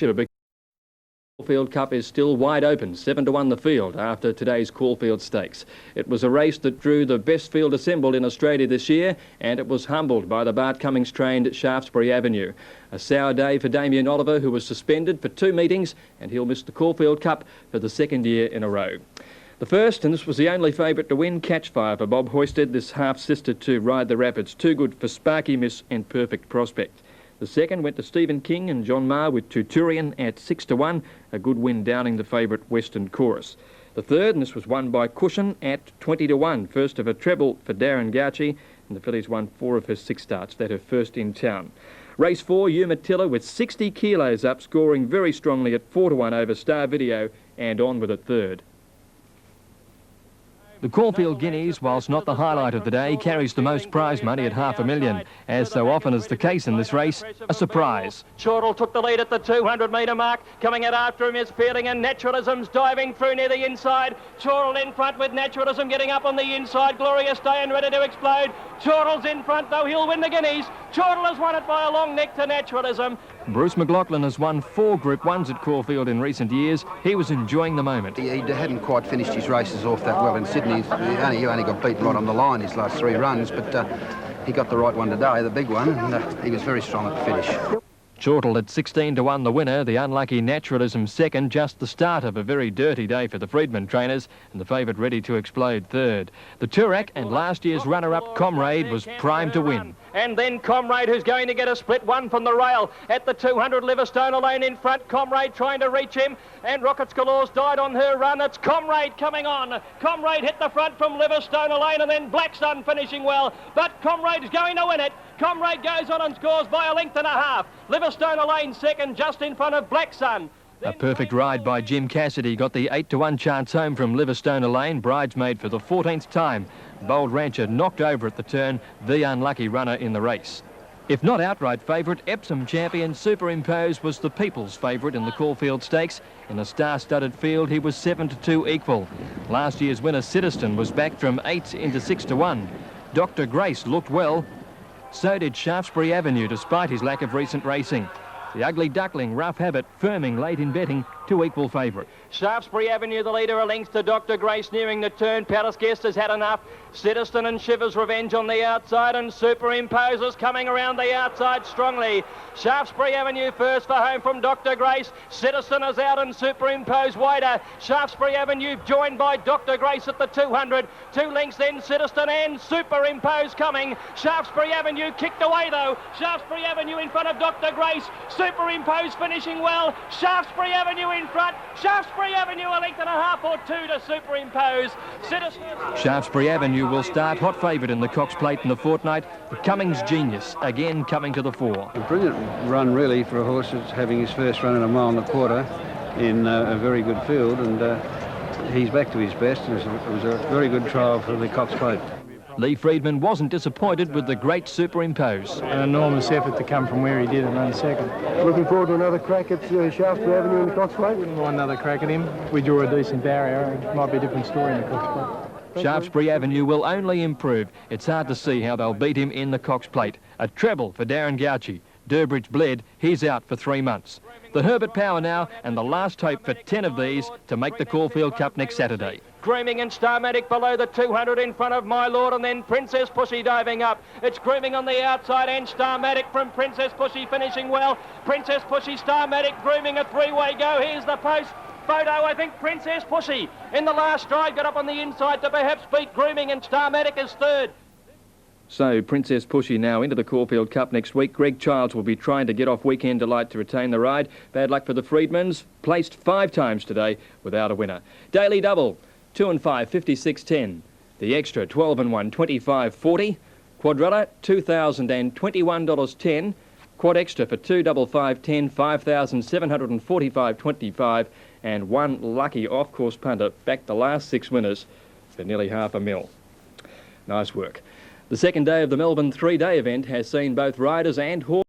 The Caulfield Cup is still wide open, 7-1 the field after today's Caulfield Stakes. It was a race that drew the best field assembled in Australia this year, and it was humbled by the Bart Cummings trained Shaftesbury Avenue. A sour day for Damien Oliver, who was suspended for 2 meetings, and he'll miss the Caulfield Cup for the 2nd year in a row. The first, and this was the only favourite to win, Catchfire for Bob Hoisted, this half-sister to Ride the Rapids. Too Good for Sparky Miss and Perfect Prospect. The second went to Stephen King and John Marr with Tuturian at 6-1, a good win downing the favourite Western Chorus. The third, and this was won by Cushion, at 20-1, first of a treble for Darren Gauci, and the fillies won 4 of her 6 starts, that her first in town. Race 4, Umatilla with 60 kilos up, scoring very strongly at 4-1 over Star Video, and on with it third. The Caulfield Guineas, whilst not the highlight of the day, carries the most prize money at $500,000. As so often is the case in this race, a surprise. Chortle took the lead at the 200-metre mark. Coming out after him is Feeling, and Naturalism's diving through near the inside. Chortle in front with Naturalism getting up on the inside. Glorious Day and ready to explode. Chortle's in front though, he'll win the Guineas. Chortle has won it by a long neck to Naturalism. Bruce McLaughlin has won 4 Group 1s at Caulfield in recent years. He was enjoying the moment. He hadn't quite finished his races off that well in Sydney. He only got beaten right on the line his last 3 runs, but he got the right one today, the big one, and he was very strong at the finish. Chortle at 16-1 the winner, the unlucky Naturalism second, just the start of a very dirty day for the Freedman trainers, and the favourite ready to explode third. The Turak and last year's runner-up Comrade was primed to win. And then Comrade, who's going to get a split one from the rail. At the 200, Livingstone alone in front. Comrade trying to reach him. And Rockets Galore's died on her run. It's Comrade coming on. Comrade hit the front from Livingstone alone, and then Black Sun finishing well. But Comrade's going to win it. Comrade goes on and scores by a length and a half. Livingstone alone second, just in front of Black Sun. A perfect ride by Jim Cassidy got the 8-1 chance home from Livingstone Lane, bridesmaid for the 14th time. Bold Rancher knocked over at the turn, the unlucky runner in the race. If not outright favourite, Epsom champion Superimpose was the people's favourite in the Caulfield Stakes. In a star-studded field, he was 7-2 equal. Last year's winner Citizen was back from 8 into 6-1. Dr. Grace looked well. So did Shaftesbury Avenue, despite his lack of recent racing. The Ugly Duckling, Rough Habit, firming late in betting to equal favourite. Shaftesbury Avenue, the leader, a length to Dr. Grace nearing the turn. Palace Guest has had enough. Citizen and Shivers Revenge on the outside, and Superimposes coming around the outside strongly. Shaftesbury Avenue first for home from Dr. Grace. Citizen is out and Superimpose wider. Shaftesbury Avenue joined by Dr. Grace at the 200. 2 lengths then Citizen and Superimpose coming. Shaftesbury Avenue kicked away though. Shaftesbury Avenue in front of Dr. Grace. Superimpose finishing well. Shaftesbury Avenue in front. Shaftesbury Avenue a length and a half or 2 to Superimpose. Citizen. Shaftesbury Avenue will start hot favourite in the Cox Plate in the fortnight. The Cummings Genius again coming to the fore. A brilliant run really for a horse that's having his first run in 1.25 miles in a very good field, and he's back to his best. It was a very good trial for the Cox Plate. Lee Freedman wasn't disappointed with the great Superimpose. An enormous effort to come from where he did and run second. Looking forward to another crack at Shaftesbury Avenue in the Cox Plate? Wouldn't mind another crack at him. We drew a decent barrier. It might be a different story in the Cox Plate. Shaftesbury Avenue will only improve. It's hard to see how they'll beat him in the Cox Plate. A treble for Darren Gauci. Durbridge bled, he's out for 3 months. The Herbert Power now, and the last hope for 10 of these to make the Caulfield Cup next Saturday. Grooming and Starmatic below the 200 in front of My Lord, and then Princess Pushy diving up. It's Grooming on the outside and Starmatic from Princess Pushy finishing well. Princess Pushy, Starmatic, Grooming, a 3-way go. Here's the post photo. I think Princess Pushy in the last stride got up on the inside to perhaps beat Grooming, and Starmatic is third. So Princess Pushy now into the Caulfield Cup next week. Greg Childs will be trying to get off Weekend Delight to retain the ride. Bad luck for the Freedmans. Placed 5 times today without a winner. Daily Double, 2 and 5, 56.10. The Extra, 12 and 1, 25.40. Quadrella, $2,021.10. Quad Extra for 2 double 5, 10, 5,745.25. And 1 lucky off-course punter backed the last 6 winners for nearly $500,000. Nice work. The second day of the Melbourne 3-day event has seen both riders and horses